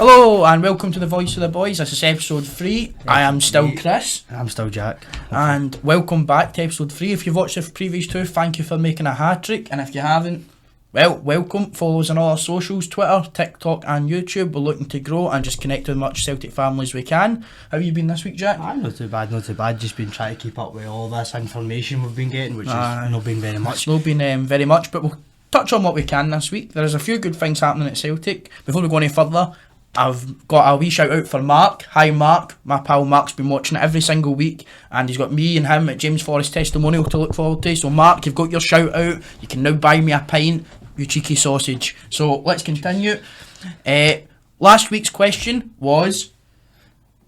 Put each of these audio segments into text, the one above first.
Hello and welcome to the Voice of the Boys. This is episode 3. I am still Chris. I'm still Jack. And welcome back to episode 3. If you've watched the previous 2, thank you for making a hat-trick. And if you haven't, well, welcome. Follow us on all our socials, Twitter, TikTok and YouTube. We're looking to grow and just connect with as much Celtic family as we can. How have you been this week, Jack? Not too bad. Just been trying to keep up with all this information we've been getting, which has not been very much. It's not been very much, but we'll touch on what we can this week. There's a few good things happening at Celtic. Before we go any further, I've got a wee shout out for Mark. Hi Mark, my pal Mark's been watching it every single week and he's got me and him at James Forrest testimonial to look forward to. So Mark, you've got your shout out. You can now buy me a pint, you cheeky sausage. So let's continue. Last week's question was,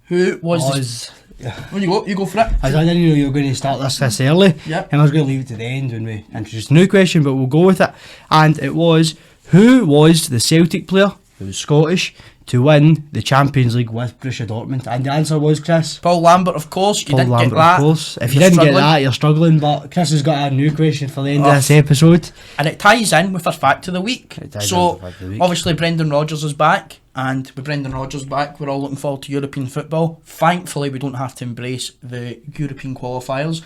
who was Well, you go for it. I didn't know you were going to start this early. Yep. And I was going to leave it to the end when we introduced the new question, but we'll go with it. And it was, who was the Celtic player who was Scottish to win the Champions League with Borussia Dortmund? And the answer was Chris. Paul Lambert, of course. You didn't get that. Of course. If you didn't get that, you're struggling. But Chris has got a new question for the end of this episode. And it ties in with our fact of the week. So, obviously Brendan Rodgers is back. And with Brendan Rodgers back, we're all looking forward to European football. Thankfully, we don't have to embrace the European qualifiers.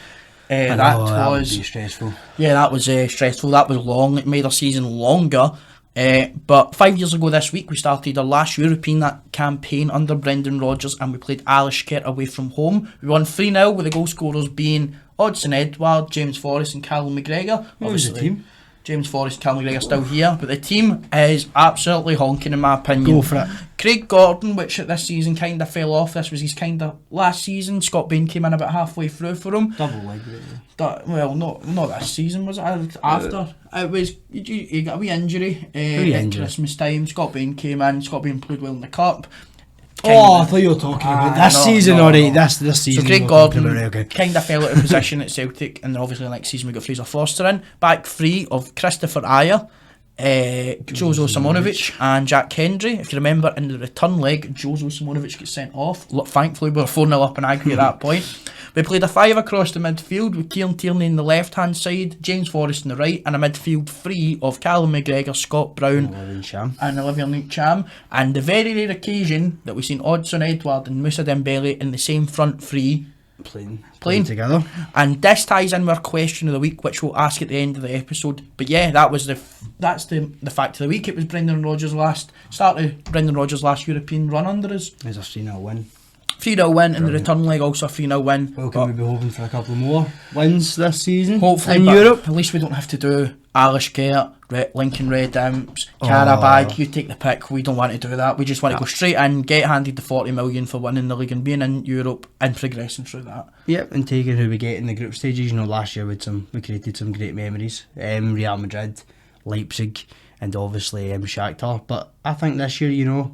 That would be stressful. Yeah, that was stressful. That was long. It made our season longer. But 5 years ago this week we started our last European campaign under Brendan Rodgers and we played Alashkert away from home. We won 3-0 with the goal scorers being Odsonne Edouard, James Forrest and Callum McGregor. Obviously the team? James Forrest and Callum McGregor still here, but the team is absolutely honking in my opinion. Go for it. Craig Gordon, which at this season kind of fell off. This was his kind of last season. Scott Bain came in about halfway through for him. Double leg, really. Well, not this season, was it? After. It was, he got a wee injury at Christmas time. Scott Bain came in. Scott Bain played well in the Cup. I thought you were talking about this season, alright. This season. So Craig Gordon kind of fell out of position at Celtic, and then obviously next season we got Fraser Forster in. Back three of Christopher Ayer, Jozo Simonovic and Jack Hendry. If you remember, in the return leg, Jozo Simonovic gets sent off. Thankfully, we were 4-0 up in aggregate at that point. We played a 5 across the midfield with Kieran Tierney in the left hand side, James Forrest in the right, and a midfield 3 of Callum McGregor, Scott Brown and Olivier Ntcham. And the very rare occasion that we've seen Odsonne Edouard and Moussa Dembele in the same front 3 playing together. And this ties in with our question of the week, which we'll ask at the end of the episode. But yeah, that's the fact of the week. It was Brendan Rodgers' last European run under us. There's a 3-0 win. 3-0 win in the return leg, also a 3-0 win. Well, can we be hoping for a couple more wins this season? Hopefully in Europe. At least we don't have to do Alashkert, Lincoln Red Imps, Karabag, you take the pick. We don't want to do that. We just want to go straight in, get handed the 40 million for winning the league and being in Europe and progressing through that. Yep, and taking who we get in the group stages. Last year we created some great memories. Real Madrid, Leipzig and obviously Shakhtar. But I think this year,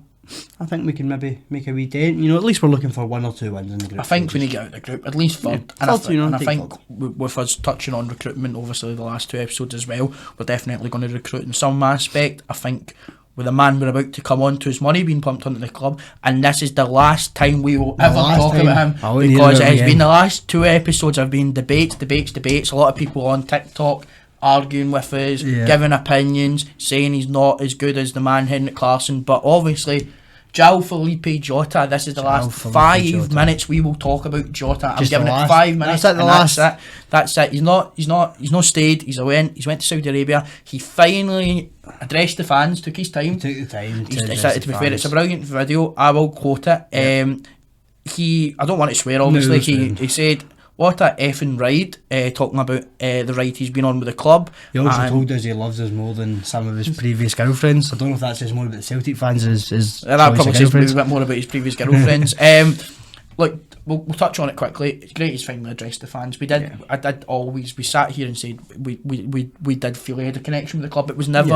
I think we can maybe make a wee dent. At least we're looking for 1 or 2 wins in the group. I think we need to get out of the group, at least third. And I think with us touching on recruitment, obviously the last 2 episodes as well, we're definitely going to recruit in some aspect. I think with the man we're about to come on to, his money being pumped onto the club, and this is the last time we will ever talk about him, because it has been the last 2 episodes have been debates. A lot of people on TikTok arguing with us, giving opinions, saying he's not as good as the man Henrik Larsson, but obviously João Felipe Jota, this is the last 5 minutes we will talk about Jota. I'm giving it 5 minutes. That's it. He's not stayed. He went to Saudi Arabia. He finally addressed the fans, took his time. To be fair, it's a brilliant video. I will quote it. I don't want to swear, obviously. He said, what a effing ride, talking about the ride he's been on with the club. He also told us he loves us more than some of his previous girlfriends. I don't know if that says more about the Celtic fans as that probably says a bit more about his previous girlfriends. Look, we'll touch on it quickly. It's great he's finally addressed the fans. We sat here and said we did feel he had a connection with the club. It was never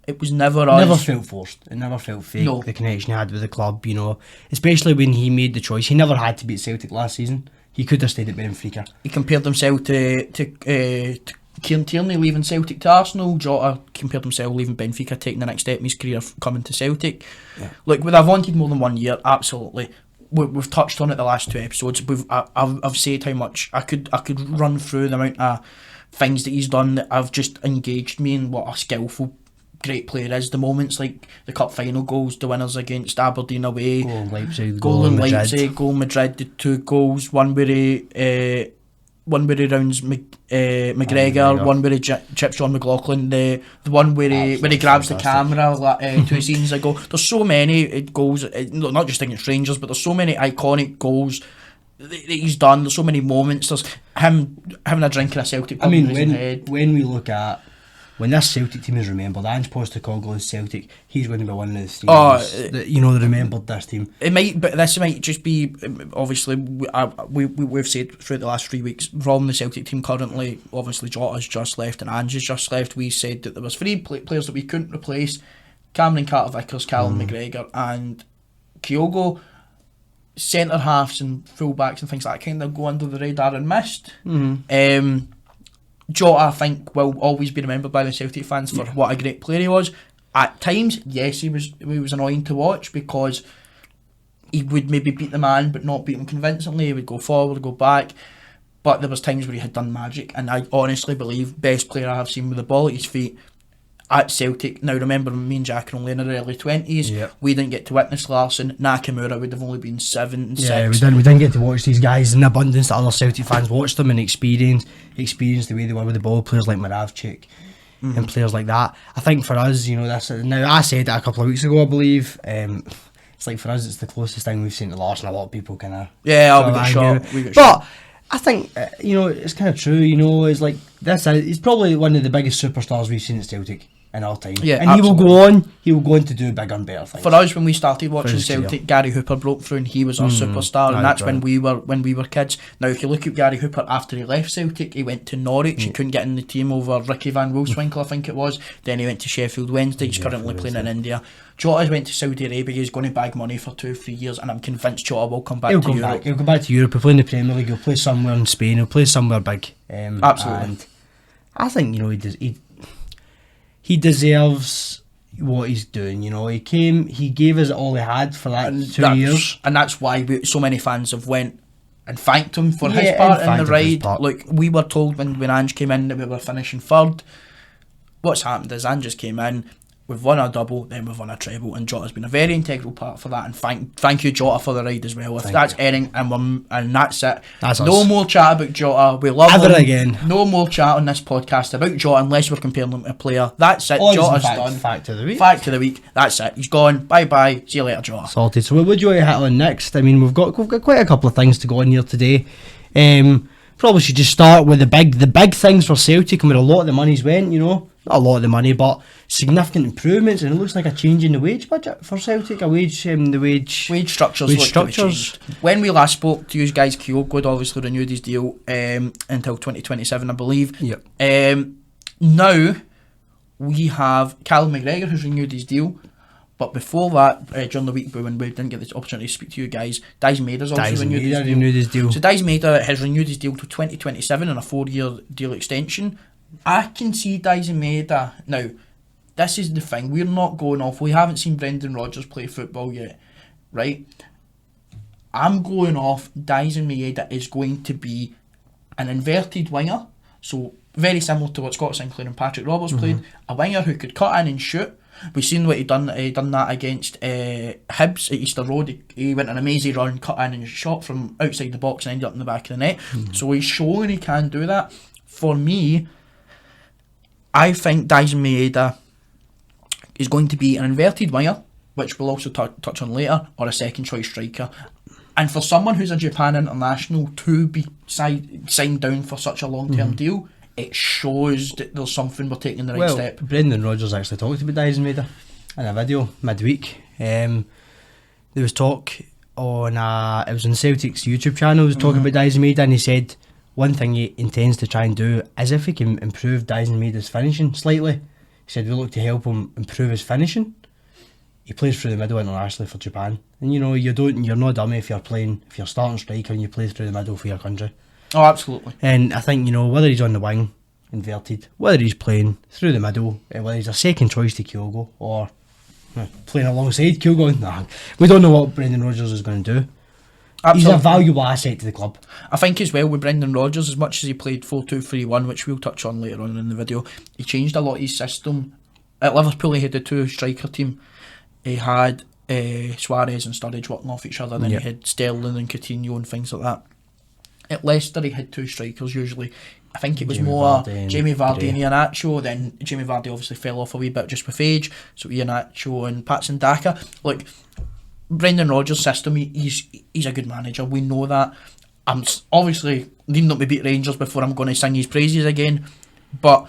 us. Never felt forced. It never felt fake. No. The connection he had with the club, especially when he made the choice. He never had to beat Celtic last season. He could have stayed at Benfica. He compared himself to Kieran Tierney leaving Celtic to Arsenal. Jota compared himself leaving Benfica, taking the next step in his career, coming to Celtic. Yeah. Look, would I have wanted more than 1 year? Absolutely. We've touched on it the last 2 episodes. I've said how much I could run through the amount of things that he's done that have just engaged me in what a skillful great player is. The moments like the cup final goals, the winners against Aberdeen away, Goal in Leipzig, goal in Leipzig, goal in Madrid, the 2 goals, one where he rounds McGregor, one where he chips John McLaughlin, the one where he grabs the camera 2 seasons ago. There's so many goals, not just against Rangers, but there's so many iconic goals that he's done. There's so many moments. There's him having a drink in a Celtic pub. I mean, when we look at when this Celtic team is remembered, Ange Postecoglou's Celtic, he's going to be one of the teams that remembered this team. It might, but this might just be obviously we've said throughout the last 3 weeks from the Celtic team currently. Obviously, Jota's just left and Ange has just left. We said that there was 3 players that we couldn't replace: Cameron Carter-Vickers, Callum McGregor, and Kyogo. Centre halves and full backs and things like that kind of go under the radar and missed. Jota, I think, will always be remembered by the Celtic fans for what a great player he was. At times, yes, he was annoying to watch because he would maybe beat the man but not beat him convincingly. He would go forward, go back, but there was times where he had done magic, and I honestly believe best player I have seen with the ball at his feet at Celtic. Now remember, me and Jack are only in our early 20s. We didn't get to witness Larsson. Nakamura would have only been 7 and 6. We didn't get to watch these guys in abundance that other Celtic fans watched them and experience the way they were with the ball. Players like Moravchik and players like that. I think for us, this now I said it a couple of weeks ago, I believe. It's like for us, it's the closest thing we've seen to Larsson. A lot of people kind of we got shot. But I think it's kind of true. It's like this. He's probably one of the biggest superstars we've seen at Celtic in our time. Yeah, and absolutely. he will go on to do bigger and better things. For us, when we started watching Celtic, Gary Hooper broke through and he was our superstar, and that's when we were kids. Now, if you look at Gary Hooper after he left Celtic, he went to Norwich. He couldn't get in the team over Ricky Van Wolfswinkel, I think it was. Then he went to Sheffield Wednesday. He's currently playing in India. Jota went to Saudi Arabia. He's going to bag money for 2-3 years, and I'm convinced Jota will come back to Europe. He'll come back to Europe. He'll play in the Premier League. He'll play somewhere in Spain. He'll play somewhere big. Absolutely. And I think he deserves what he's doing. He gave us all he had for that 2 years, and that's why so many fans have went and thanked him for his part in the ride. Look, we were told when Ange came in that we were finishing 3rd. What's happened is Ange just came in. We've won a double, then we've won a treble, and Jota's been a very integral part for that. And thank you, Jota, for the ride as well. If that's Erin and that's it. That's no us. More chat about Jota. We love him. Again. No more chat on this podcast about Jota unless we're comparing him to a player. That's it. Jota's done. Fact of the week. Fact of the week. That's it. He's gone. Bye bye. See you later, Jota. Sorted. So what would you want to hit on next? I mean, we've got quite a couple of things to go on here today. Probably should just start with the big things for Celtic and where a lot of the money's went. Not a lot of the money, but significant improvements, and it looks like a change in the wage budget for Celtic. Wage structures. When we last spoke to you guys, Kyogo had obviously renewed his deal until 2027, I believe. Yep. Now we have Callum McGregor who's renewed his deal, but before that, during the week when we didn't get the opportunity to speak to you guys, Dice Maida's also renewed his deal. So Dice Maida has renewed his deal to 2027 on a 4-year deal extension. I can see Dice Maida. Now, this is the thing. We're not going off. We haven't seen Brendan Rodgers play football yet, right? I'm going off. Dice Maida is going to be an inverted winger. So, very similar to what Scott Sinclair and Patrick Roberts played. A winger who could cut in and shoot. We've seen what he done that against Hibs at Easter Road. He went an amazing run, cut in and shot from outside the box and ended up in the back of the net. So, he's showing he can do that. For me, I think Dice Maida is going to be an inverted winger, which we'll also touch on later, or a second choice striker. And for someone who's a Japan international to be signed down for such a long-term deal, it shows that there's something we're taking the right step. Brendan Rodgers actually talked about Dice Maida in a video midweek. There was talk on it was on Celtic's YouTube channel. He was talking about Dice Maida, and he said one thing he intends to try and do is if he can improve Dice Maida's finishing slightly. He said we look to help him improve his finishing. He plays through the middle internationally for Japan, and you're not dummy if you're starting striker and you play through the middle for your country. Oh, absolutely. And I think whether he's on the wing, inverted, whether he's playing through the middle, whether he's a second choice to Kyogo or playing alongside Kyogo, we don't know what Brendan Rodgers is going to do. Absolutely. He's a valuable asset to the club. I think as well with Brendan Rodgers, as much as he played 4-2-3-1, which we'll touch on later on in the video, he changed a lot of his system at Liverpool he had the two striker team. He had Suarez and Sturridge working off each other, then he had Sterling and Coutinho and things like that. At Leicester he had two strikers usually. I think it was Jamie Vardy and Iheanacho. Then Jamie Vardy obviously fell off a wee bit just with age, so Iheanacho and Patson Daka. Look, Brendan Rodgers' system, he's a good manager, we know that. I'm obviously needing not to beat Rangers before I'm going to sing his praises again, but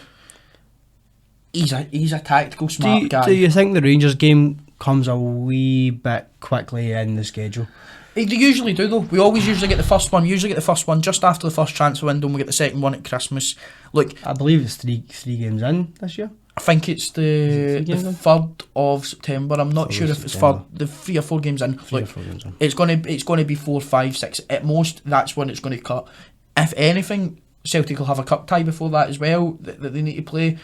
he's a tactical smart guy. Do you think the Rangers game comes a wee bit quickly in the schedule? They usually do though. We always usually get the first one. Just after the first transfer window, and we get the second one at Christmas. Look, I believe it's three games in this year. I think it's the 3rd of September. I'm not sure if it's for the 3 or 4 games in. It's gonna be 4, 5, 6 at most. That's when it's going to cut. If anything, Celtic will have a cup tie before that as well that they need to play.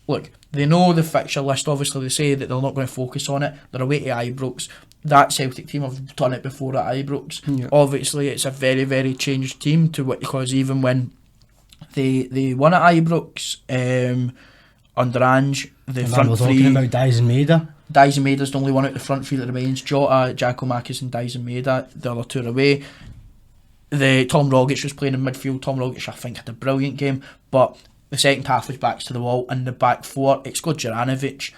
Look, they know the fixture list. Obviously, they say that they're not going to focus on it. They're away to Ibrox. That Celtic team have done it before at Ibrox. Obviously, it's a very, very changed team because even when they won at Ibrox under Ange, the front three. Talking about Dyson Maeda. Dyson Maeda's the only one out the front three that remains. Jota, Giacomakis and Dyson Maeda. The other two are away. Tom Rogic was playing in midfield. Tom Rogic, I think, had a brilliant game, but the second half was backs to the wall. And the back four, it's got Juranovic,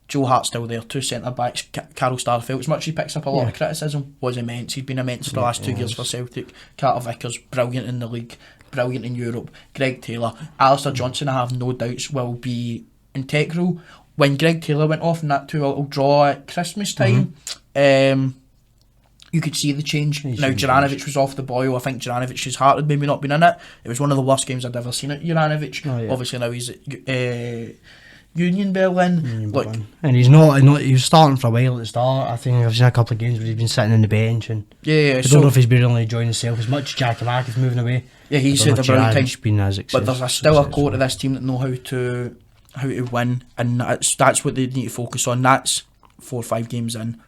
Joe Hart's still there, two centre backs, Carl Starfelt. As much as he picks up a lot of criticism, was immense. He's been immense for the last 2 years for Celtic. Carter Vickers, brilliant in the league, brilliant in Europe. Greg Taylor, Alistair Johnson, I have no doubts will be integral. When Greg Taylor went off in that 2-little draw at Christmas time, you could see the change. Now Juranovic was off the boil. I think Juranovic's heart had maybe not been in it. It was one of the worst games I'd ever seen at Juranovic. Obviously now he's at Union Berlin. Look, and he was starting for a while at the start. I think I've seen a couple of games where he's been sitting on the bench, and I don't know if he's been really enjoying himself as much. Giacomakis moving away. Yeah, he's had a brilliant time. Been but there's still a core to this team that know how to win, and that's what they need to focus on. That's 4 or 5 games in.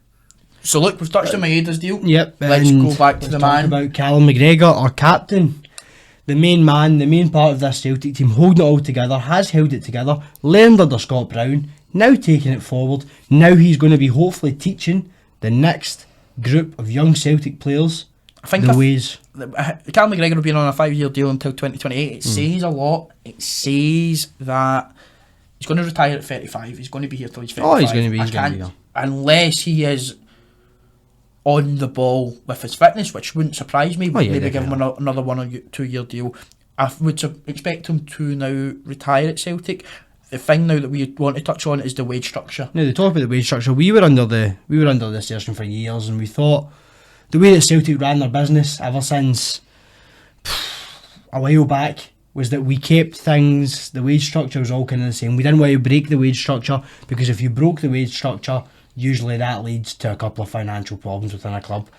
So look, we've touched on Maeda's deal. Yep. Let's go back to the man. About Callum McGregor, our captain. The main man, the main part of this Celtic team, holding it all together, has held it together, learned under Scott Brown, now taking it forward. Now he's going to be hopefully teaching the next group of young Celtic players the ways. Callum McGregor will be on a 5-year deal until 2028. It says a lot. It says that he's going to retire at 35. He's going to be here till he's 35. He's going to be here. Unless he is on the ball with his fitness, which wouldn't surprise me. Maybe give him another 1 or 2 year deal. I would expect him to now retire at Celtic. The thing now that we want to touch on is the wage structure. Now, the talk about the wage structure, we were under the assertion for years, and we thought the way that Celtic ran their business ever since a while back was that we kept things, the wage structure was all kind of the same. We didn't want to break the wage structure, because if you broke the wage structure, usually that leads to a couple of financial problems within a club.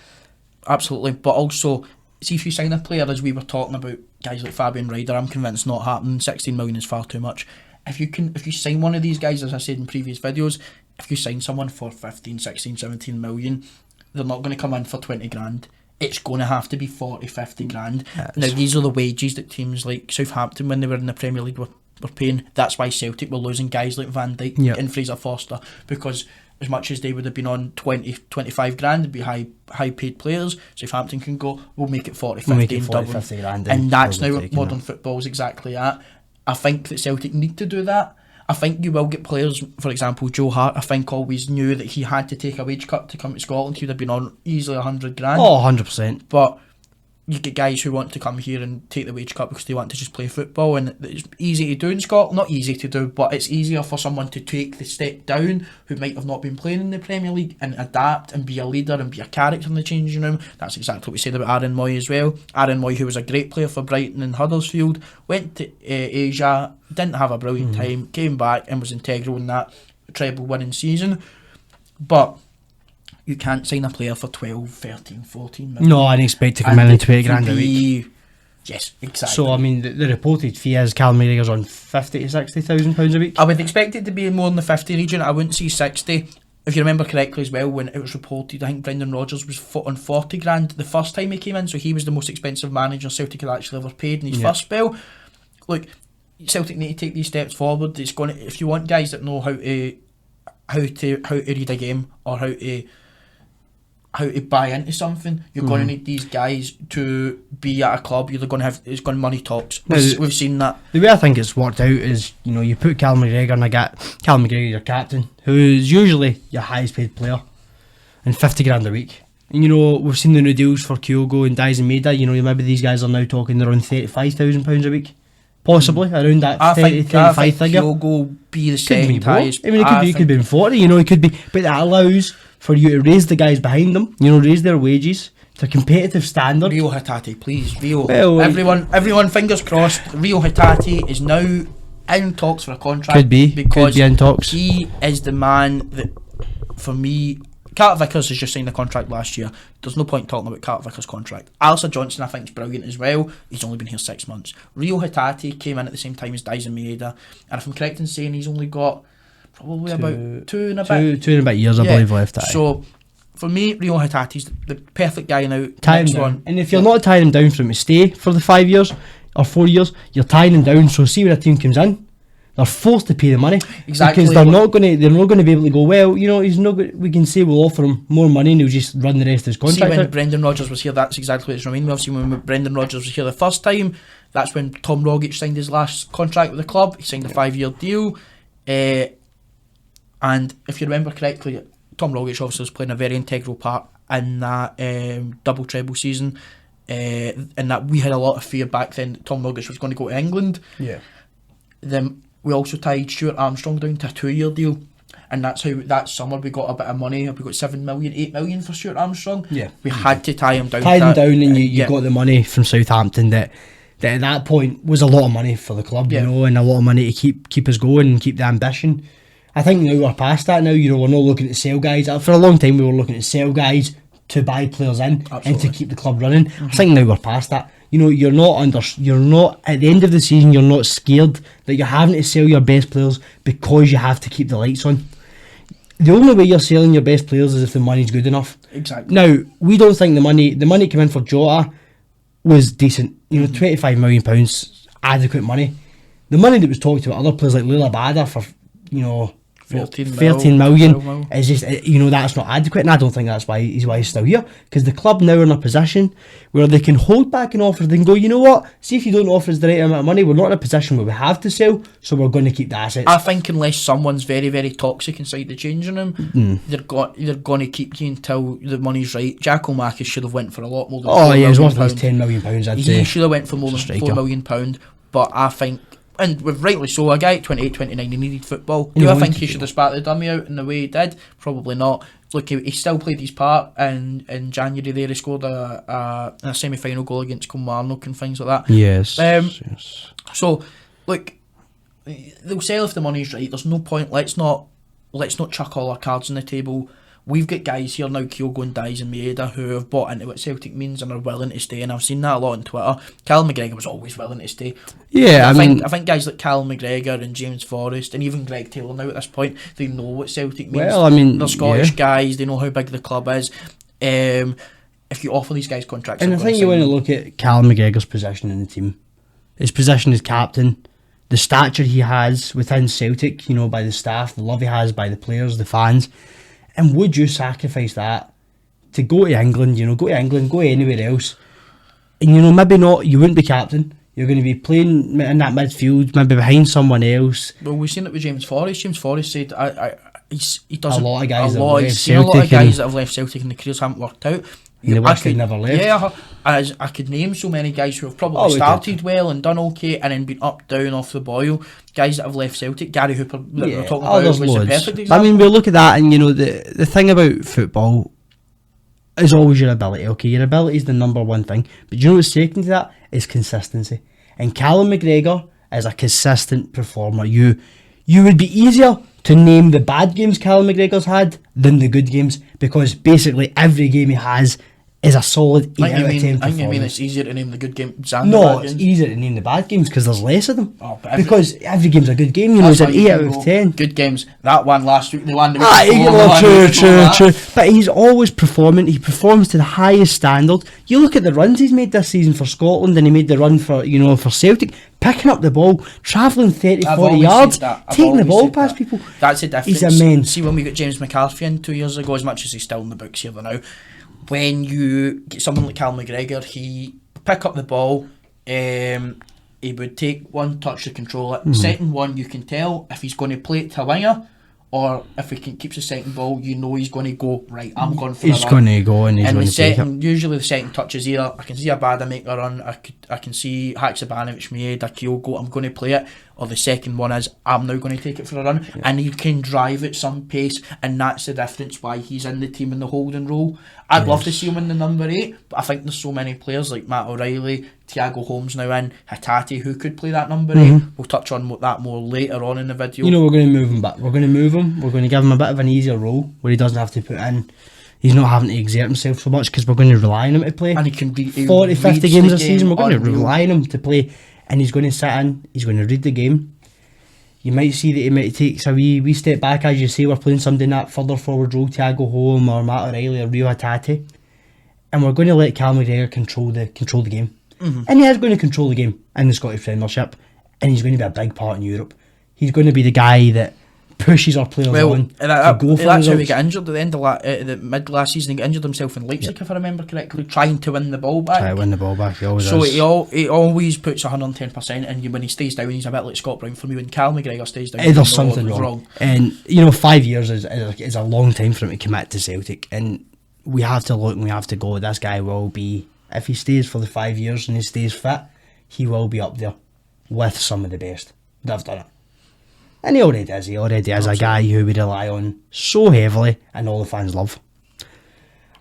Absolutely, but also, see, if you sign a player, as we were talking about, guys like Fabian Ryder, I'm convinced not happening. 16 million is far too much. If you sign one of these guys, as I said in previous videos, if you sign someone for 15, 16, 17 million, they're not going to come in for 20 grand. It's going to have to be 40, 50 grand. Now, these are the wages that teams like Southampton, when they were in the Premier League, were paying. That's why Celtic were losing guys like Van Dijk and Fraser Forster, because as much as they would have been on 20, 25 grand, it'd be high paid players. Southampton can go, we'll make it 40, 50 and double. 50 grand, and that's now what modern football is exactly at. I think that Celtic need to do that. I think you will get players, for example, Joe Hart, I think always knew that he had to take a wage cut to come to Scotland. He would have been on easily 100 grand. Oh, 100%. But you get guys who want to come here and take the wage cut because they want to just play football, and it's easy to do in Scotland. Not easy to do, but it's easier for someone to take the step down who might have not been playing in the Premier League and adapt and be a leader and be a character in the changing room. That's exactly what we said about Aaron Moy as well. Aaron Moy, who was a great player for Brighton and Huddersfield, went to Asia, didn't have a brilliant time, came back and was integral in that treble winning season. But you can't sign a player for 12, 13, 14 million. No, I'd expect to come in and 20 grand a week. Yes, exactly. So, I mean, the reported fee is Callum McGregor's on £50,000 to £60,000 a week. I would expect it to be more in the 50 region. I wouldn't see 60. If you remember correctly as well, when it was reported, I think Brendan Rodgers was on 40 grand the first time he came in, so he was the most expensive manager Celtic had actually ever paid in his first spell. Look, Celtic need to take these steps forward. It's going to, if you want guys that know how to read a game or how to buy into something, you're going to need these guys to be at a club. You're going to have, it's going to money talks. We've seen that. The way I think it's worked out is, you know, you put Callum McGregor and Callum McGregor, your captain, who is usually your highest paid player, and 50 grand a week. And you know, we've seen the new deals for Kyogo and Diaz and Maida. You know, maybe these guys are now talking they're on £35,000 a week. Possibly around that 35 figure. Kyogo be the second highest. I mean, it could be in 40. You know, it could be, but that allows for you to raise the guys behind them. You know, raise their wages to a competitive standard. Rio Hatate, please, Rio. Well, everyone, fingers crossed. Rio Hatate is now in talks for a contract. Could be in talks. He is the man that, for me. Carter Vickers has just signed a contract last year. There's no point talking about Carter Vickers' contract. Alistair Johnson, I think, is brilliant as well. He's only been here 6 months. Rio Hatate came in at the same time as Diaz and Maeda, and if I'm correct in saying he's only got probably about two and a bit years, I believe, left. So for me, Rio Hatate's the perfect guy now. Tie him down. And if you're not tying him down for him to stay for the 5 years or 4 years, you're tying him down. So see when a team comes in, they're forced to pay the money. Exactly. Because they're not going to be able to go, well, you know, he's not. We can say we'll offer him more money and he'll just run the rest of his contract. See, when Brendan Rodgers was here, that's exactly what it's reminded me of. See, when Brendan Rodgers was here the first time, that's when Tom Rogic signed his last contract with the club. He signed a 5-year deal. And if you remember correctly, Tom Rogic obviously was playing a very integral part in that double treble season. And that we had a lot of fear back then that Tom Rogic was going to go to England. Yeah. Then we also tied Stuart Armstrong down to a 2-year deal, and that's how that summer we got a bit of money. We got 7 million, 8 million for Stuart Armstrong. Yeah, we had to tie him down. And you got the money from Southampton that at that point was a lot of money for the club, you know, and a lot of money to keep us going and keep the ambition. I think now we're past that now. You know, we're not looking to sell guys. For a long time we were looking to sell guys to buy players in and to keep the club running. I think now we're past that. You know, you're not at the end of the season, you're not scared that you're having to sell your best players because you have to keep the lights on. The only way you're selling your best players is if the money's good enough. Exactly. Now, we don't think the money came in for Jota was decent. You know, £25 million, adequate money. The money that was talked about other players like Lila Bada for, you know, 13 million is just, you know, that's not adequate, and I don't think that's why he's still here, because the club now are in a position where they can hold back an offer. They can go, you know what, see if you don't offer us the right amount of money, we're not in a position where we have to sell, so we're going to keep the assets. I think unless someone's very, very toxic inside the changing room, they're going to keep you until the money's right. Jack O'Marcus should have went for a lot more than £4 million. He was worth at least £10 million, I'd say. He should have went for more than £4 million, but I think, and with rightly so, a guy at 28, 29, he needed football. Do I think he should have spat the dummy out in the way he did? Probably not. Look, he still played his part, and in January there he scored a semi-final goal against Kilmarnock and things like that. Yes. So, look, they'll sell if the money's right. There's no point. Let's not chuck all our cards on the table. We've got guys here now, Kyogo and Diaz and Maeda, who have bought into what Celtic means and are willing to stay, and I've seen that a lot on Twitter. Callum McGregor was always willing to stay. Yeah, I think guys like Callum McGregor and James Forrest and even Greg Taylor now at this point, they know what Celtic means. Well, I mean, they're Scottish guys, they know how big the club is. If you offer these guys contracts, and I think you want to look at Callum McGregor's position in the team, his position as captain, the stature he has within Celtic, you know, by the staff, the love he has by the players, the fans. And would you sacrifice that to go to England, you know, go anywhere else? And, you know, maybe not, you wouldn't be captain. You're going to be playing in that midfield, maybe behind someone else. Well, we've seen it with James Forrest. James Forrest said, he does a lot of guys that have left Celtic and the careers haven't worked out. They never left. Yeah, I could name so many guys who have probably started well and done okay and then been up, down, off the boil. Guys that have left Celtic, Gary Hooper that we're talking about was the perfect example. I mean, we'll look at that, and you know, the thing about football is always your ability. Okay, your ability is the number one thing, but you know what's second to that is consistency. And Callum McGregor is a consistent performer. You would be easier to name the bad games Callum McGregor's had than the good games, because basically every game he has is a solid 8 out of 10 I think you mean performance. it's easier to name the good games than the No, bad it's games. easier to name the bad games because there's less of them. Oh, but Because every game's a good game, you know, it's That's an why you 8 out can of go, 10. Good games. That one last week, the one the week Ah, before, the one true, week before that. true. But he's always performing. He performs to the highest standard. You look at the runs he's made this season for Scotland, and he made the run for for Celtic, picking up the ball, travelling 30, I've 40 always yards, said that. I've taking the always ball said past that. people. That's the difference. He's immense. See, when we got James McCarthy in 2 years ago, as much as he's still in the books here now, when you get someone like Cal McGregor, he pick up the ball, he would take one touch to control it. Second one, you can tell if he's going to play it to a winger, or if he keeps the second ball, you know he's going to go, right, I'm going for He's a run. going to go and he's And going the to take it. second, usually the second touch is either I can see Abada make a run, I can see Haksabanovic made a Kyogo, I'm going to play it, or the second one is I'm now going to take it for a run, and he can drive at some pace, and that's the difference why he's in the team in the holding role. I'd love to see him in the number 8, but I think there's so many players like Matt O'Reilly, Thiago Holmes now in, Hatate who could play that number 8. We'll touch on that more later on in the video. You know, we're going to move him back. We're going to move him. We're going to give him a bit of an easier role where he doesn't have to put in. He's not having to exert himself so much because we're going to rely on him to play. And he can 40, 50 games a season, we're going to unreal. rely on him to play. And he's going to sit in, he's going to read the game. You might see that he might take a wee step back, as you say, we're playing somebody in that further forward role, Thiago Holm or Matt O'Reilly or Rio Hatate. And we're going to let Cal McGregor control the game. And he is going to control the game in the Scottish Premiership, and he's going to be a big part in Europe. He's going to be the guy that pushes our players on and to go for that's how he results. got injured at the end of the mid last season. He got injured himself in Leipzig, if I remember correctly, trying to win the ball back. Try to win the ball back, he always So is. he always puts 110%, and when he stays down, he's a bit like Scott Brown for me. When Cal McGregor stays down, There's you know something what's wrong. And 5 years is a long time for him to commit to Celtic, and we have to look and we have to go. This guy will be, if he stays for the 5 years and he stays fit, he will be up there with some of the best that have done it. And he already is. He already is a guy who we rely on so heavily and all the fans love.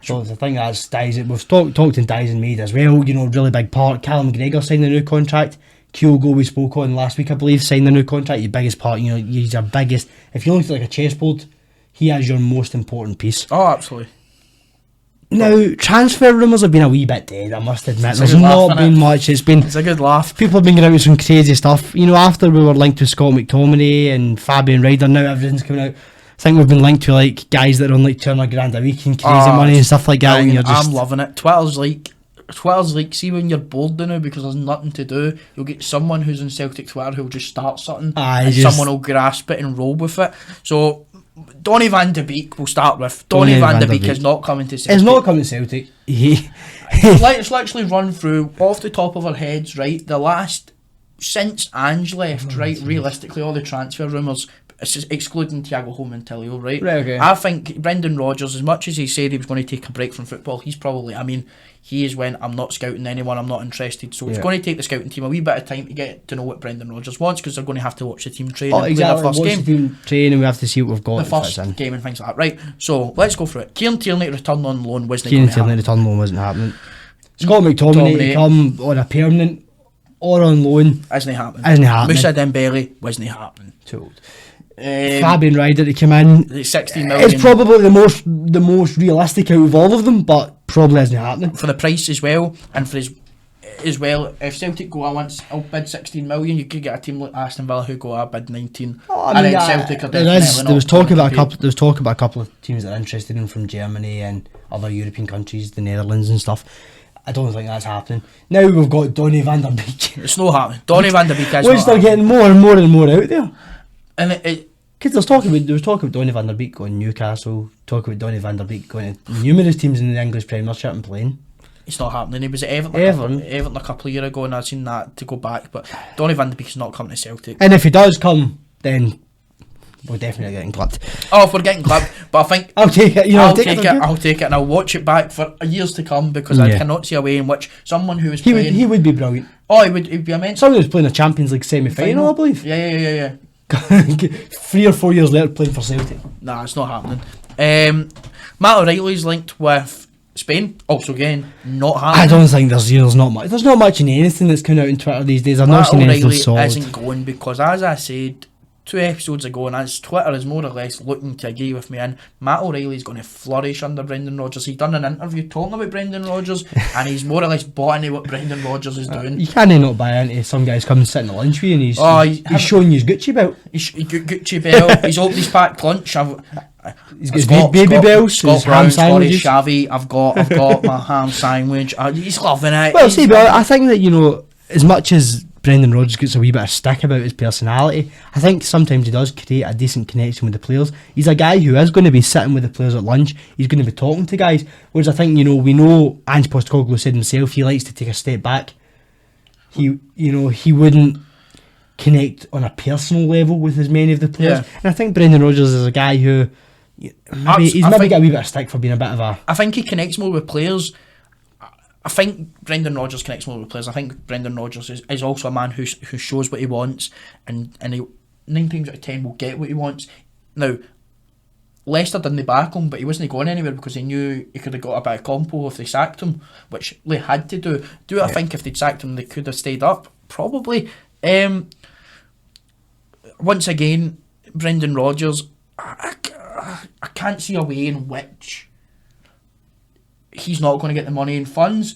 So the thing that's Dyson, we've talked and Dyson made as well, really big part. Callum McGregor signed a new contract. Kyogo we spoke on last week, I believe, signed a new contract. Your biggest part, he's your biggest. If you look at like a chessboard, he is your most important piece. Oh, absolutely. Now, transfer rumours have been a wee bit dead, I must admit. It's a There's good not laugh, been innit? much. It's a good laugh. People have been getting out with some crazy stuff. After we were linked with Scott McTominay and Fabian Ryder, now everything's coming out. I think we've been linked to like guys that are on like £200,000 a week and crazy money and stuff like that. And you're just, I'm loving it. Twitter's like, see when you're bored now because there's nothing to do, you'll get someone who's on Celtic Twitter who'll just start something, and someone will grasp it and roll with it. So Donny van de Beek, we'll start with. Donny van de Beek is not coming to Celtic. It's not coming to Celtic. Let's literally run through off the top of our heads, right? The last since Ange left, right? Realistically, all the transfer rumours, excluding Thiago Holm and Tilio, right? Right, okay. I think Brendan Rodgers, as much as he said he was going to take a break from football, he's probably, he is when I'm not scouting anyone, I'm not interested. So it's going to take the scouting team a wee bit of time to get to know what Brendan Rodgers wants, because they're going to have to watch the team train and play their first Watch game. the team train and we have to see what we've got. The first game and things like that, right? So let's go through it. Kieran Tierney return on loan wasn't Kieran going to Tierney happen. return loan wasn't happening. Scott McTominay to come on a permanent or on loan Isn't happening. isn't happening. Musa Dembele wasn't happening. Told. Um, Fabian Ryder to come in. the 16 million It's probably the most realistic out of all of them, but probably isn't happening. for the price as well, and for his as well. If Celtic go, I'll bid 16 million. You could get a team like Aston Villa who go, I bid 19. And then Celtic are definitely not. There was talk going about to pay. There was talk about a couple of teams that are interested in from Germany and other European countries, the Netherlands and stuff. I don't think that's happening. Now we've got Donny van der Beek. It's not happening. Donny van der Beek is We're not still happening. getting more and more and more out there. And it Because there was talk about Donny van der Beek going to Newcastle, talk about Donny van der Beek going to numerous teams in the English Premiership and playing. it's not happening. He was at Everton. Everton a couple of years ago, and I've seen that to go back. But Donny van der Beek is not coming to Celtic. And if he does come, then we're definitely getting clipped. Oh, if we're getting clubbed, but I think I'll take it. I'll take it, and I'll watch it back for years to come, because I cannot see a way in which someone who is playing. He would be brilliant. Oh, he'd be immense. Someone who's playing a Champions League semi-final, I believe. Yeah. 3 or 4 years later playing for Celtic. Nah, it's not happening. Matt O'Reilly's linked with Spain. Also, again, not happening. I don't think there's not much. There's not much in anything that's coming out on Twitter these days. I've not Matt seen anything O'Reilly solid. isn't going because, as I said, 2 episodes ago, and as Twitter is more or less looking to agree with me, and Matt O'Reilly's going to flourish under Brendan Rodgers. He's done an interview talking about Brendan Rodgers, and he's more or less bought into what Brendan Rodgers is doing. You can't not buy into some guys come and sit in the lunch with you, and he's showing you his Gucci belt. He's Gucci belt. He's opened his packed lunch. He's got his baby bells, his ham sandwiches. Shavy. I've got my ham sandwich. He's loving it. Well, see, but I think that, you know, as much as Brendan Rodgers gets a wee bit of stick about his personality, I think sometimes he does create a decent connection with the players. He's a guy who is going to be sitting with the players at lunch. He's going to be talking to guys. Whereas I think, you know, we know Ange Postecoglou said himself he likes to take a step back. He wouldn't connect on a personal level with as many of the players. Yeah. And I think Brendan Rodgers is a guy who he's maybe got a wee bit of stick for being a bit of a... I think he connects more with players. I think Brendan Rodgers connects more with players. I think Brendan Rodgers is also a man who shows what he wants, and he 9 times out of 10 will get what he wants. Now, Leicester didn't back him, but he wasn't going anywhere because he knew he could have got a bit of compo if they sacked him, which they had to do. I think if they'd sacked him, they could have stayed up? Probably. Once again, Brendan Rodgers, I can't see a way in which he's not going to get the money and funds.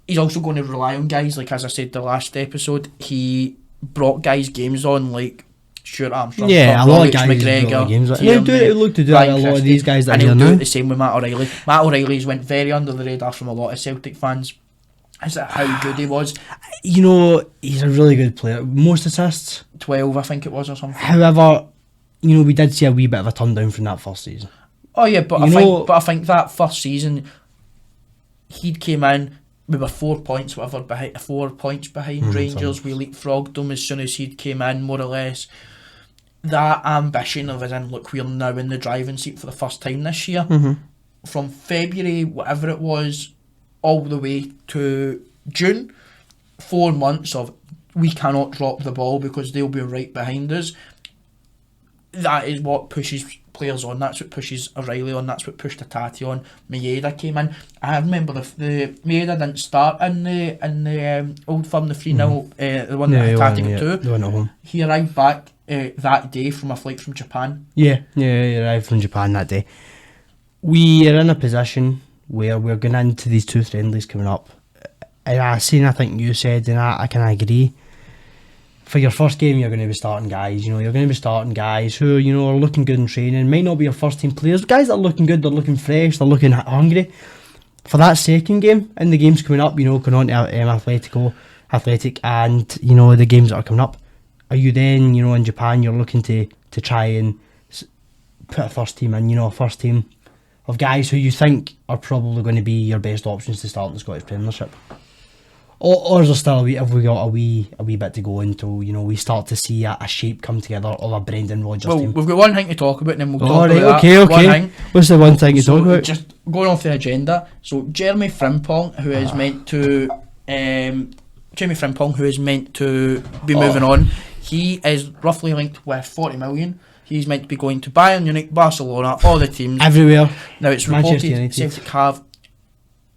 He's also going to rely on guys, like as I said the last episode, he brought guys games on like Stuart Armstrong, a lot of guys McGregor, games. He'll look to do that a lot of these guys that and he'll do do it the same with Matt O'Reilly. Matt O'Reilly's went very under the radar from a lot of Celtic fans. Is that how good he was? You know, he's a really good player. Most assists, 12 I think it was or something. However, you know, we did see a wee bit of a turn down from that first season. Oh yeah, but I think that first season he'd came in, we were 4 points behind Rangers. We leapfrogged them as soon as he'd came in, more or less. That ambition of as in, look, we're now in the driving seat for the first time this year. From February, whatever it was, all the way to June, 4 months of we cannot drop the ball because they'll be right behind us. That is what pushes players on. That's what pushes O'Reilly on. That's what pushed Atati on. Maeda came in. I remember the Maeda didn't start in the Old Firm, the 3-0, the one that Atati got to. The one at home. He arrived back that day from a flight from Japan. Yeah, he arrived from Japan that day. We are in a position where we're going into these 2 friendlies coming up. And I think you said, and I can agree. For your first game, you're going to be starting guys. You know, you're going to be starting guys who, you know, are looking good in training. Might not be your first team players. Guys that are looking good, they're looking fresh, they're looking hungry. For that second game, and the games coming up, you know, going on to Athletic, and, you know, the games that are coming up, are you then, you know, in Japan, you're looking to try and put a first team in, you know, a first team of guys who you think are probably going to be your best options to start in the Scottish Premiership? Or is there still have we got a wee bit to go until, you know, we start to see a shape come together of a Brendan Rodgers team? We've got one thing to talk about, and then we'll talk about that. Okay. One thing. What's the one thing to talk about? Just going off the agenda. So Jeremy Frimpong, who is meant to be moving on, he is roughly linked with 40 million. He's meant to be going to Bayern Munich, Barcelona, all the teams everywhere. Now it's reported Celtic have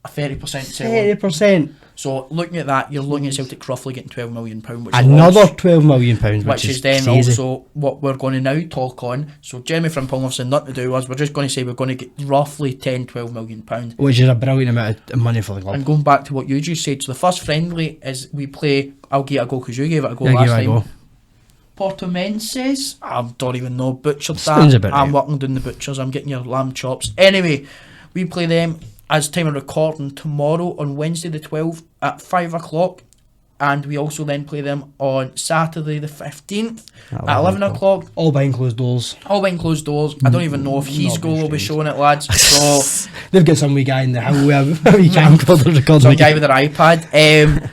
a 30% sell. 30%. So looking at that, you're looking at Celtic roughly getting £12 million, which another £12 million, which is then crazy. Also what we're going to now talk on. So Jeremy Frimpong obviously nothing to do with us. We're just going to say we're going to get roughly £10-12 million, which is a brilliant amount of money for the club. And going back to what you just said, so the first friendly is we play. I'll give it a go because you gave it a go last time. Portomenses, I don't even know, butchered that. I'm working down the butchers, I'm getting your lamb chops. Anyway, we play them as time of recording tomorrow on Wednesday the 12th at 5 o'clock, and we also then play them on Saturday the 15th at 11 o'clock. All behind closed doors. I don't even know if his goal will be showing it, lads. So they've got some wee guy in the house with a wee camcorder recording. Some guy with their iPad.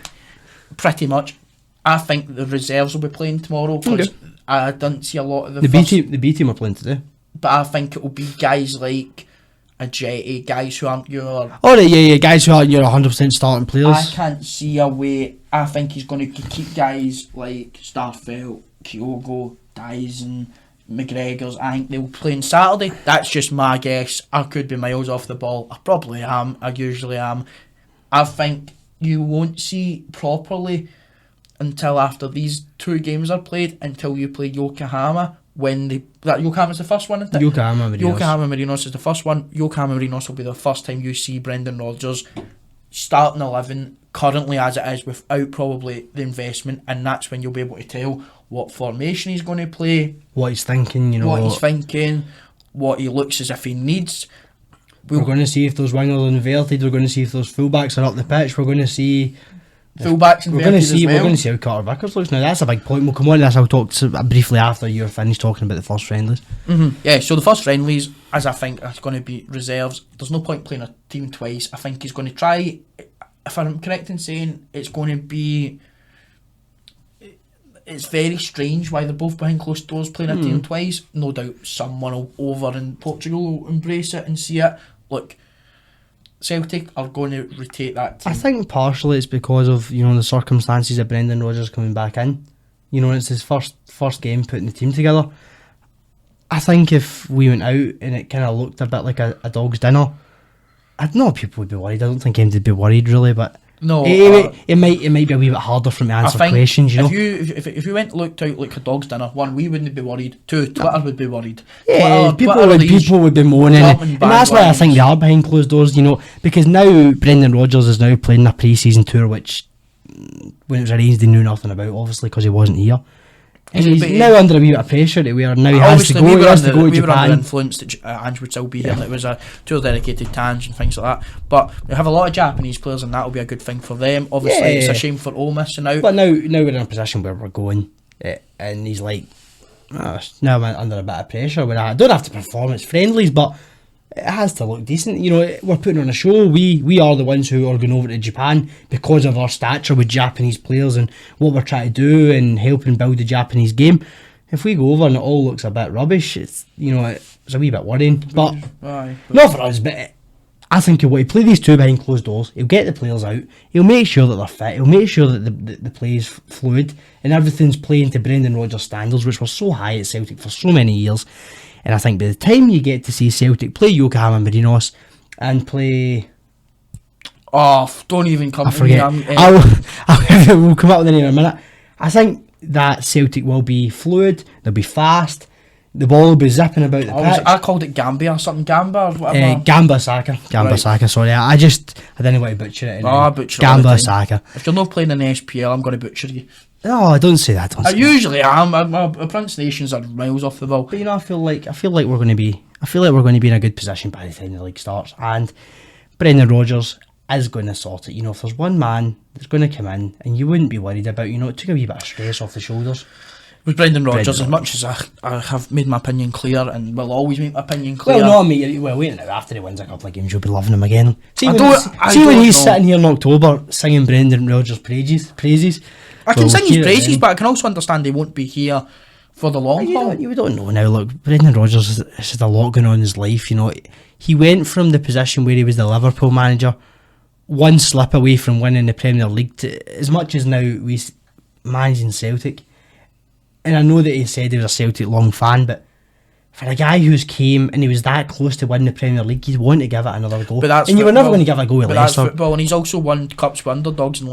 Pretty much. I think the reserves will be playing tomorrow because I didn't see a lot of the B team are playing today. But I think it will be guys like a Jetty, guys who aren't your... guys who aren't your 100% starting players. I can't see a way. I think he's going to keep guys like Starfelt, Kyogo, Dyson, McGregor's. I think they'll play on Saturday. That's just my guess. I could be miles off the ball. I probably am. I usually am. I think you won't see properly until after these 2 games are played, until you play Yokohama. Yokohama's the first one, isn't it? Yokohama Marinos is the first one. Yokohama Marinos will be the first time you see Brendan Rodgers starting 11 currently as it is, without probably the investment, and that's when you'll be able to tell what formation he's going to play, what he's thinking, what he looks as if he needs. We're going to see if those wingers are inverted. We're going to see if those fullbacks are up the pitch. We're going to see fullbacks inverted as well. We're going to see how Carter Vickers looks. Now that's a big point. We'll come on to this. I'll talk briefly after you're finished talking about the first friendlies. Yeah, so the first friendlies, as I think, are going to be reserves. There's no point playing a team twice. I think he's going to try, if I'm correct in saying, it's very strange why they're both behind closed doors playing a team twice. No doubt someone over in Portugal will embrace it and see it. Look, Celtic are going to rotate that team. I think partially it's because of the circumstances of Brendan Rodgers coming back in. It's his first game putting the team together. I think if we went out and it kind of looked a bit like a dog's dinner, I'd know people would be worried. I don't think anyone would be worried really, but no, it might be a wee bit harder for me to answer questions. If you looked out like a dog's dinner, 1, we wouldn't be worried. 2, Twitter would be worried. Yeah, people would be moaning, and that's why I think they are behind closed doors. Because now Brendan Rodgers is now playing a pre-season tour, which when it was arranged, they knew nothing about, obviously, because he wasn't here. And he's now under a wee bit of pressure to where now he has to go. He has to go to Japan. We were under influence that Ange would still be here. And it was a tour dedicated to Ange and things like that. But we have a lot of Japanese players, and that will be a good thing for them. Obviously, it's a shame for Ole missing out. But now we're in a position where we're going, and he's like, now I'm under a bit of pressure. Where I don't have to perform. It's friendlies, but it has to look decent. We're putting on a show. We are the ones who are going over to Japan because of our stature with Japanese players and what we're trying to do and helping build the Japanese game. If we go over and it all looks a bit rubbish, it's a wee bit worrying. But not for us. But I think he'll want to play these 2 behind closed doors. He'll get the players out. He'll make sure that they're fit. He'll make sure that the play is fluid and everything's playing to Brendan Rodgers' standards, which were so high at Celtic for so many years. And I think by the time you get to see Celtic play Yokohama Marinos and play... don't even come to me. We'll come up with the name in a minute. I think that Celtic will be fluid, they'll be fast, the ball will be zipping about the pitch. I called it Gambia or something, Gamba or whatever. Gamba Saka, sorry. I didn't want to butcher it. Butcher Gamba Saka. If you're not playing in the SPL, I'm going to butcher you. No, don't say that. I usually am. My pronunciations are miles off the ball. But I feel like we're going to be in a good position by the time the league starts, and Brendan Rodgers is going to sort it. If there's one man that's going to come in, and you wouldn't be worried about, it took a wee bit of stress off the shoulders. With Brendan Rodgers, as much as I have made my opinion clear and will always make my opinion clear. Wait now, after he wins a couple of games, you'll be loving him again. See when he's sitting here in October singing Brendan Rodgers' praises. I can sing his praises, but I can also understand he won't be here for the long haul. You don't know now. Look, Brendan Rodgers has had a lot going on in his life. He went from the position where he was the Liverpool manager, one slip away from winning the Premier League, to as much as now he's managing Celtic. And I know that he said he was a Celtic long fan, but for a guy who's came and he was that close to winning the Premier League, he'd want to give it another go. And you were never going to give it a go with Leicester. That's football, and he's also won cups with underdogs in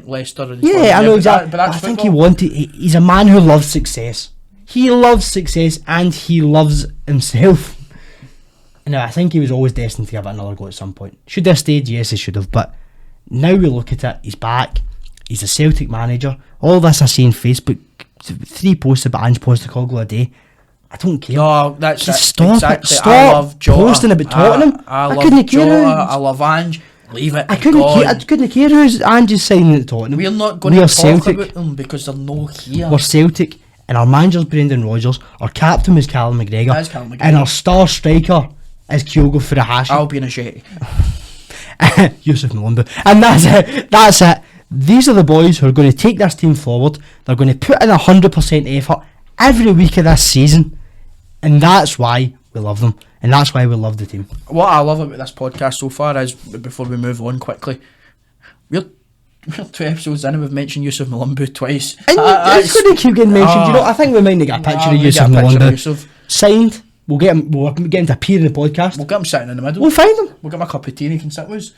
Leicester. Yeah, I know exactly. But I think he's a man who loves success. He loves success and he loves himself. And I think he was always destined to give it another go at some point. Should he have stayed? Yes, he should have. But now we look at it, he's back. He's a Celtic manager. All this I see on Facebook, 3 posts about Ange Postecoglou a day. I don't care. No, that's just stop exactly. it. Stop I love Jota. Posting about Tottenham. I couldn't care. I love Ange. Leave it. I couldn't care who's Ange's signing at Tottenham. We're not going to talk Celtic. About them because they're not here. We're Celtic, and our manager's Brendan Rodgers. Our captain is Callum McGregor, and our star striker is Kyogo Furuhashi. I'll be in a jetty. Yusuf Malumbu. And that's it. These are the boys who are going to take this team forward. They're going to put in 100% effort every week of this season, and that's why we love them, and that's why we love the team. What I love about this podcast so far is, before we move on quickly, we're 2 episodes in and we've mentioned Yusuf Malumbu twice. And it's going to keep getting mentioned. I think we might get a picture of Yusuf Malumbu signed. We'll get him to appear in the podcast. We'll get him sitting in the middle. We'll find him. We'll get him a cup of tea and he can sit with us.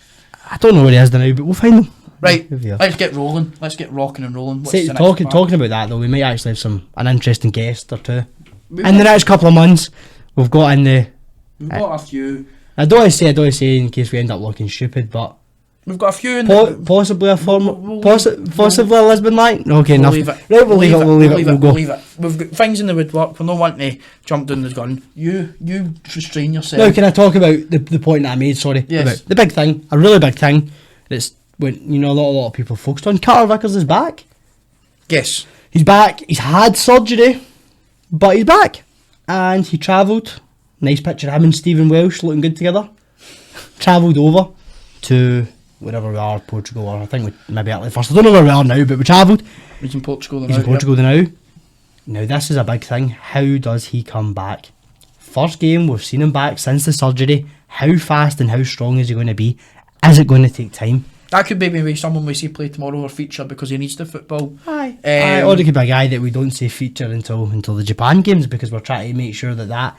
I don't know where he is now, but we'll find him. Right, Yeah. let's get rolling. Let's get rocking and rolling. What's See, the next talking part? about that though, we might actually have an interesting guest or two We've in the got- next couple of months. We've got in the. We've got a few. I don't want to say in case we end up looking stupid, but We've got a few in the. possibly a former, we'll- possibly a Lisbon line. Okay, We'll enough. leave it. Right, we'll leave it. We'll go. We'll leave it. We've got things in the woodwork. We're not wanting to jump down the gun. You restrain yourself. Now, can I talk about the point that I made? Sorry, Yes. about the big thing, a really big thing. That's when a lot of people focused on. Carter Vickers is back. Yes. He's back. He's had surgery, but he's back, and he travelled. Nice picture of him and Stephen Welsh looking good together. Travelled over to wherever we are, Portugal, or I think we maybe Italy first. I don't know where we are now, but we travelled. He's in Portugal. He's in Portugal now. Now this is a big thing. How does he come back? First game, we've seen him back since the surgery. How fast and how strong is he going to be? Is it going to take time? That could be maybe someone we see play tomorrow or feature because he needs the football. Aye. Or it could be a guy that we don't see feature until the Japan games, because we're trying to make sure that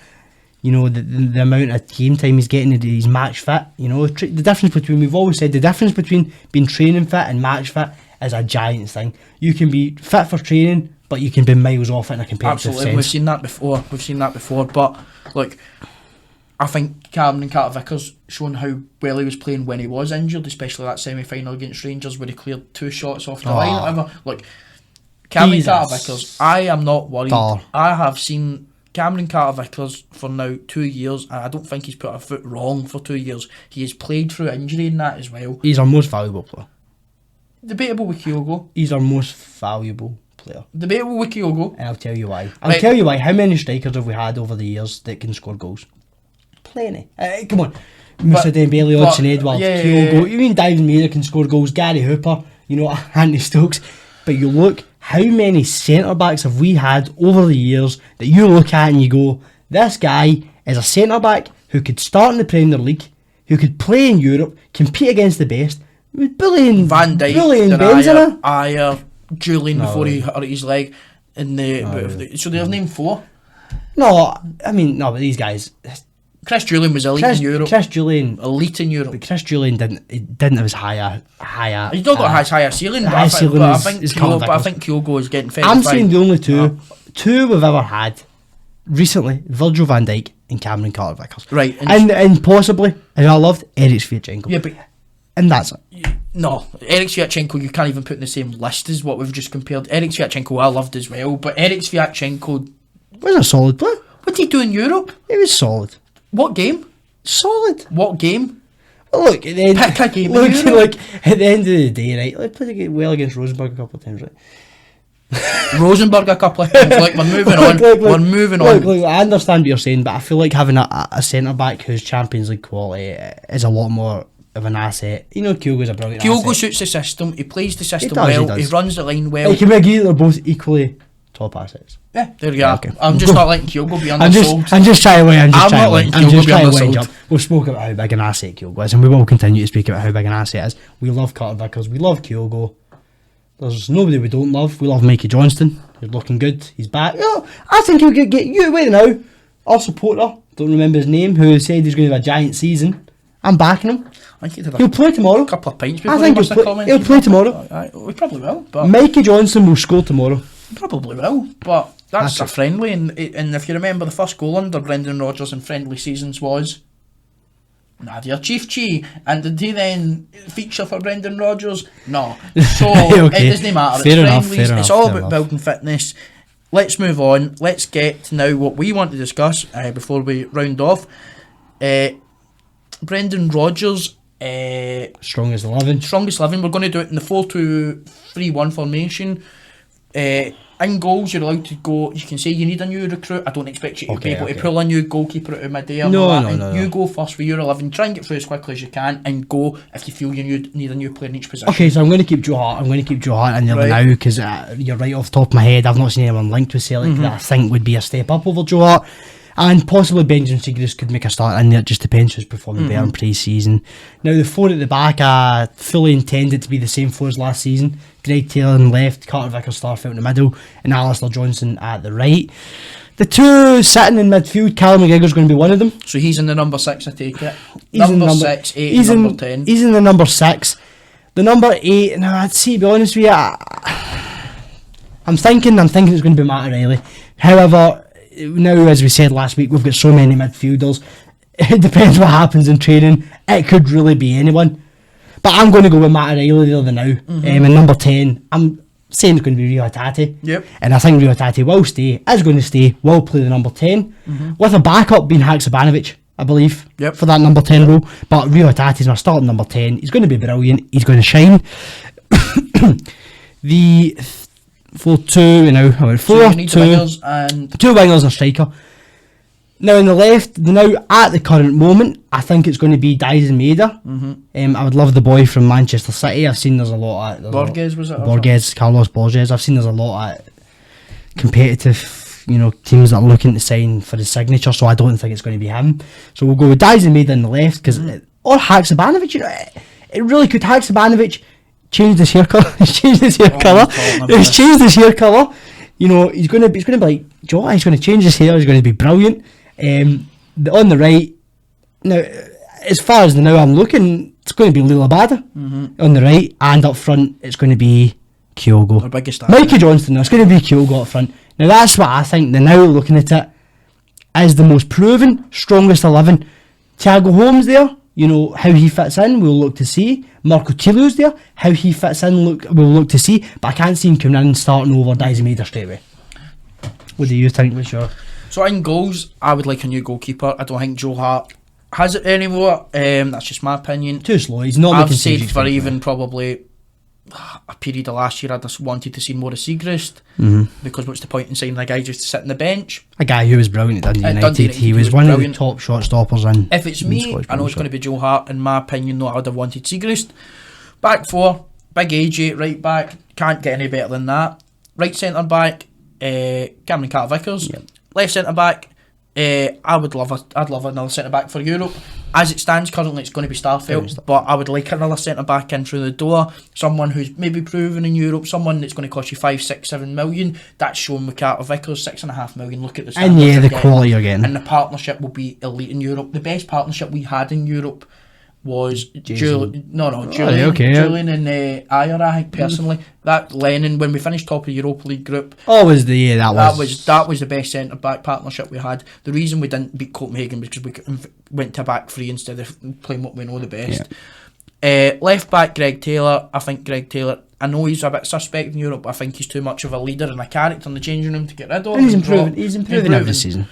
the amount of game time he's getting, that he's match fit. The difference between, we've always said, the difference between being training fit and match fit is a giant thing. You can be fit for training, but you can be miles off it in a competitive Absolutely, sense. we've seen that before. But look, I think Cameron Carter-Vickers shown how well he was playing when he was injured, especially that semi-final against Rangers where he cleared 2 shots off the line. Whatever. Look, Cameron Carter-Vickers, I am not worried. I have seen Cameron Carter-Vickers for now 2 years, and I don't think he's put a foot wrong for 2 years. He has played through injury in that as well. He's our most valuable player. Debatable with Kyogo. He's our most valuable player. Debatable with Kyogo. And I'll tell you why. I'll tell you why. How many strikers have we had over the years that can score goals? Plenty. Come on. Moussa Dembele, Odsonne Edouard, Kyogo. You mean David Mayer can score goals? Gary Hooper, Andy Stokes. But you look, how many centre-backs have we had over the years that you look at and you go, this guy is a centre-back who could start in the Premier League, who could play in Europe, compete against the best, bullying Van Dijk, Benzema. Ayer, Julian before he hurt his leg. So there's named 4. No, but these guys. Chris Julian was elite in Europe. Chris Julian, elite in Europe. But Chris Julian didn't have as higher. He's not got higher ceiling. High ceiling but I is think Kyogo is getting fed. I'm saying the only two we've ever had recently: Virgil van Dijk and Cameron Carter-Vickers. Right, and possibly, and I loved Eric Sviatchenko. Yeah, but and that's it. No, Eric Sviatchenko you can't even put in the same list as what we've just compared. Eric Sviatchenko I loved as well, but Eric Sviatchenko was a solid player. What did he do in Europe? He was solid. What game? Solid. What game? Well, look, at the end, pick a game. Look, at the end of the day, right? Like, played well against Rosenborg a couple of times, right? Rosenborg a couple of times. Like, we're moving on. We're moving on. Look, I understand what you're saying, but I feel like having a centre back who's Champions League quality is a lot more of an asset. Kyogo's a brilliant asset. Kyogo suits the system. He plays the system well. He runs the line well. Can we agree that they're both equally top assets? Yeah, there you go. Okay. I'm just not letting Kyogo be undersold. I'm just trying to win. I'm not letting Kyogo be undersold. We've spoken about how big an asset Kyogo is, and we will continue to speak about how big an asset is. We love Carter-Vickers. We love Kyogo. There's nobody we don't love. We love Mikey Johnston. He's looking good. He's back. I think he'll get you away now. Our supporter, don't remember his name, who said he's going to have a giant season. I'm backing him. I think he'll play tomorrow. A couple of pints before I think he'll play tomorrow. We probably will. But Mikey Johnson will score tomorrow. Probably will, but that's a friendly. And if you remember, the first goal under Brendan Rodgers in friendly seasons was Nadia Chief-Chi. And did he then feature for Brendan Rodgers? No. So okay. It doesn't matter. Fair it's enough, it's all about building fitness. Let's move on. Let's get to now what we want to discuss before we round off. Brendan Rodgers. Strongest 11. We're going to do it in the 4-2-3-1 formation. In goals, you're allowed to go. You can say you need a new recruit. I don't expect you to be able to pull a new goalkeeper out of mid-air. No. You go first for your 11. Try and get through as quickly as you can, and go if you feel you need a new player in each position. Okay, so I'm going to keep Joe Hart. in there now because you're right off the top of my head. I've not seen anyone linked with Celtic that I think would be a step up over Joe Hart. And possibly Benjamin Siegrist could make a start in there. It just depends who's performing better in pre-season. Now the 4 at the back are fully intended to be the same 4 as last season. Greg Taylor on the left, Carter-Vickers, Starfelt in the middle, and Alistair Johnson at the right. The 2 sitting in midfield, Callum McGregor's going to be one of them. So he's in the number 6, I take it. He's number 6, 8, he's number 10. He's in the number 6. The number 8, now I'd say, to be honest with you, I'm thinking it's going to be Matt O'Reilly. However, now, as we said last week, we've got so many midfielders. It depends what happens in training. It could really be anyone. But I'm going to go with Matt O'Reilly the other now. And number 10, I'm saying it's going to be Rio Hatate. Yep. And I think Rio Hatate will stay, is going to stay, will play the number 10, with a backup being Haksabanovic, I believe, for that number 10 role. But Rio Hatate's my starting number 10. He's going to be brilliant. He's going to shine. The 4-2, you know, 4-2, two wingers and a striker. Now in the left, now at the current moment, I think it's going to be Dyson Maeda. I would love the boy from Manchester City. I've seen there's a lot of Carlos Borges. I've seen there's a lot of competitive, you know, teams that are looking to sign for his signature. So I don't think it's going to be him. So we'll go with Dyson Maeda in the left, because or Haksabanovic. You know, it really could. Haksabanovic changed his hair colour. He's changed his hair colour. He's changed his hair colour. You know, he's going to be like Jota. He's going to change his hair. He's going to be brilliant. On the right, now as far as the now I'm looking, it's going to be Lila Bada on the right, and up front it's going to be Kyogo. Mikey Johnston. It's going to be Kyogo up front. Now that's what I think. The now looking at it is the most proven, strongest 11. Thiago Holmes there. You know how he fits in. We'll look to see. Marco Tilio's there. How he fits in. We'll look to see. But I can't see him coming in and starting over Dyson Maeda straight away. What do you think, Sure. So in goals, I would like a new goalkeeper. I don't think Joe Hart has it anymore. That's just my opinion. Too slow. He's not. I've said for even probably a period of last year, I just wanted to see more of Siegrist, because what's the point in signing a guy just to sit on the bench? A guy who was brilliant at Dundee United. He was one brilliant. Of the top shot stoppers in. If it's me, I know it's going to be Joe Hart. In my opinion, though, I would have wanted Siegrist. Back four, big AJ, right back. Can't get any better than that. Right centre back, Cameron Carter-Vickers. Yep. Left centre back, I'd love another centre back for Europe. As it stands currently, it's going to be Starfelt, but I would like another centre back in through the door. Someone who's maybe proven in Europe, someone that's going to cost you 5, 6, 7 million. That's shown with Carter-Vickers, 6.5 million. Look at the standards. And the quality you're getting. And the partnership will be elite in Europe. The best partnership we had in Europe was Julian and Ayer, I think, personally. That Lennon, when we finished top of the Europa League group, that was the best centre back partnership we had. The reason we didn't beat Copenhagen was because we went to back three instead of playing what we know the best. Left back Greg Taylor. I think Greg Taylor, I know he's a bit suspect in Europe, but I think he's too much of a leader and a character in the changing room to get rid of. And he's improving every season.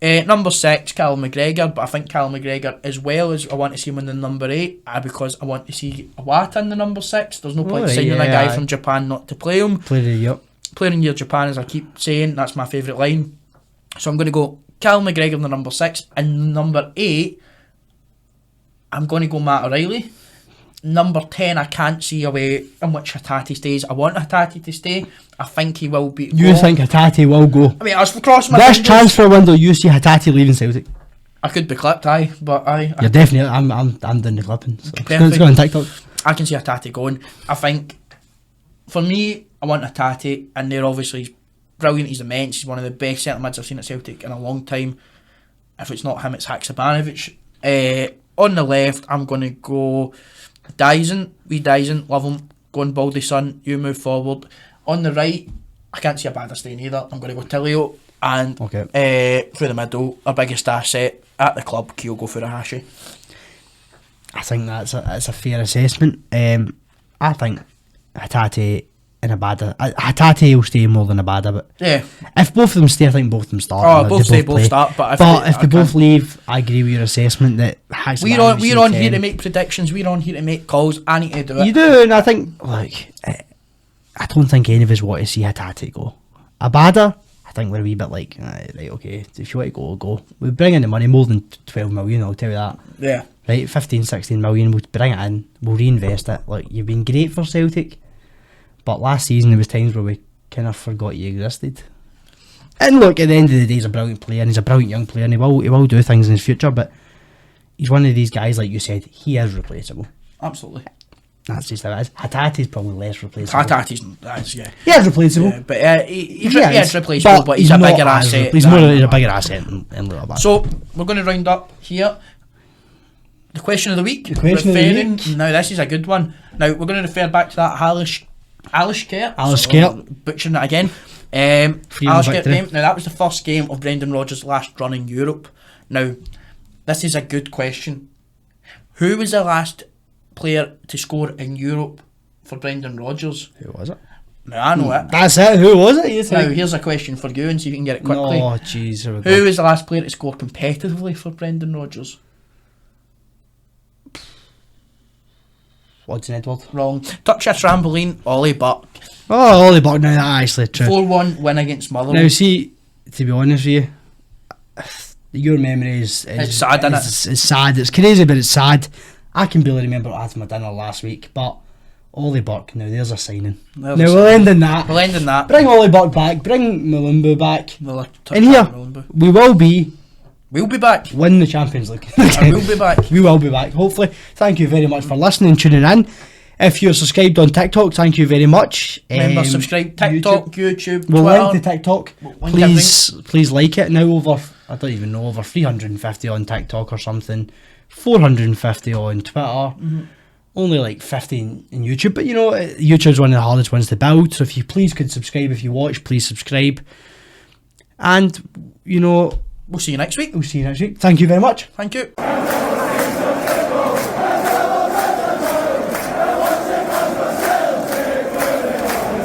Number 6, Callum McGregor, but I think Callum McGregor, as well as I want to see him in the number 8, because I want to see Iwata in the number 6. There's no point signing a guy from Japan not to play him. Player in your Japan, as I keep saying, that's my favourite line. So I'm going to go Callum McGregor in the number 6, and number 8, I'm going to go Matt O'Reilly. Number 10, I can't see a way in which Hatate stays. I want Hatate to stay. I think he will be. You think Hatate will go? I mean, I was crossing my fingers. This transfer window, you see Hatate leaving Celtic? I could be clipped, but You're definitely. I'm doing the clipping. So it's going on TikTok. I can see Hatate going. I think, for me, I want Hatate, and they're obviously brilliant. He's immense. He's one of the best centre mids I've seen at Celtic in a long time. If it's not him, it's Haksabanovic. On the left, I'm going to go Dyson, love him. Going Baldy son, you move forward. On the right, I can't see a bad staying either. I'm going to go Tilio, and through the middle, our biggest asset at the club, Kyogo Furuhashi. I think that's a fair assessment. I think Hatate and Abada. Hatate will stay more than Abada, but if both of them stay, I think both of them start. Both start. But if they both leave, I agree with your assessment that we're on here to make predictions. We're on here to make calls. I need to do it. You do, and I think I don't think any of us want to see Hatate go. Abada, I think we're a wee bit like right, okay. If you want to go, go. We bring in the money, more than 12 million. I'll tell you that. Yeah. Right, 15, 16 million. We'll bring it in. We'll reinvest it. Like, you've been great for Celtic. But last season there was times where we kind of forgot you existed. And look, at the end of the day, he's a brilliant player, and he's a brilliant young player, and he will do things in his future. But he's one of these guys, like you said, he is replaceable. Absolutely. That's just how it is. Hatate's probably less replaceable. He is replaceable. Yeah, but he's replaceable, but he's a bigger asset. He's a bigger asset in Little Back. So we're going to round up here. The question of the week. The question of the week. Now, this is a good one. Now, we're going to refer back to that Alice Kerr. Butchering it again. Alice Kerr game. Now, that was the first game of Brendan Rodgers' last run in Europe. Now, this is a good question. Who was the last player to score in Europe for Brendan Rodgers? Who was it? Now, I know it. That's it. Who was it? Now, here's a question for you and see if you can get it quickly. Oh, jeez. Who was the last player to score competitively for Brendan Rodgers? Odds and Edward. Wrong. Touch a trampoline, Ollie Buck. Oh, Ollie Buck. Now, that's actually true. 4-1 win against Motherwell. Now, see, to be honest with you, your memory is it's sad, isn't it? It's sad. It's crazy, but it's sad. I can barely remember what I had for my dinner last week, but Ollie Buck, now there's a signing. We'll end in that. We'll end in that. Bring Ollie Buck back, bring Malumbu back. And here, we'll be back. Win the Champions League. We'll be back. We will be back, hopefully. Thank you very much for listening, tuning in. If you're subscribed on TikTok, thank you very much. Remember, subscribe TikTok, YouTube, we'll Twitter. link the TikTok. Please like it. Now I don't even know, over 350 on TikTok or something. 450 on Twitter. Mm-hmm. Only like 15 in YouTube. But you know, YouTube's one of the hardest ones to build. So if you please could subscribe, if you watch, please subscribe. And, you know, we'll see you next week. Thank you very much. Thank you.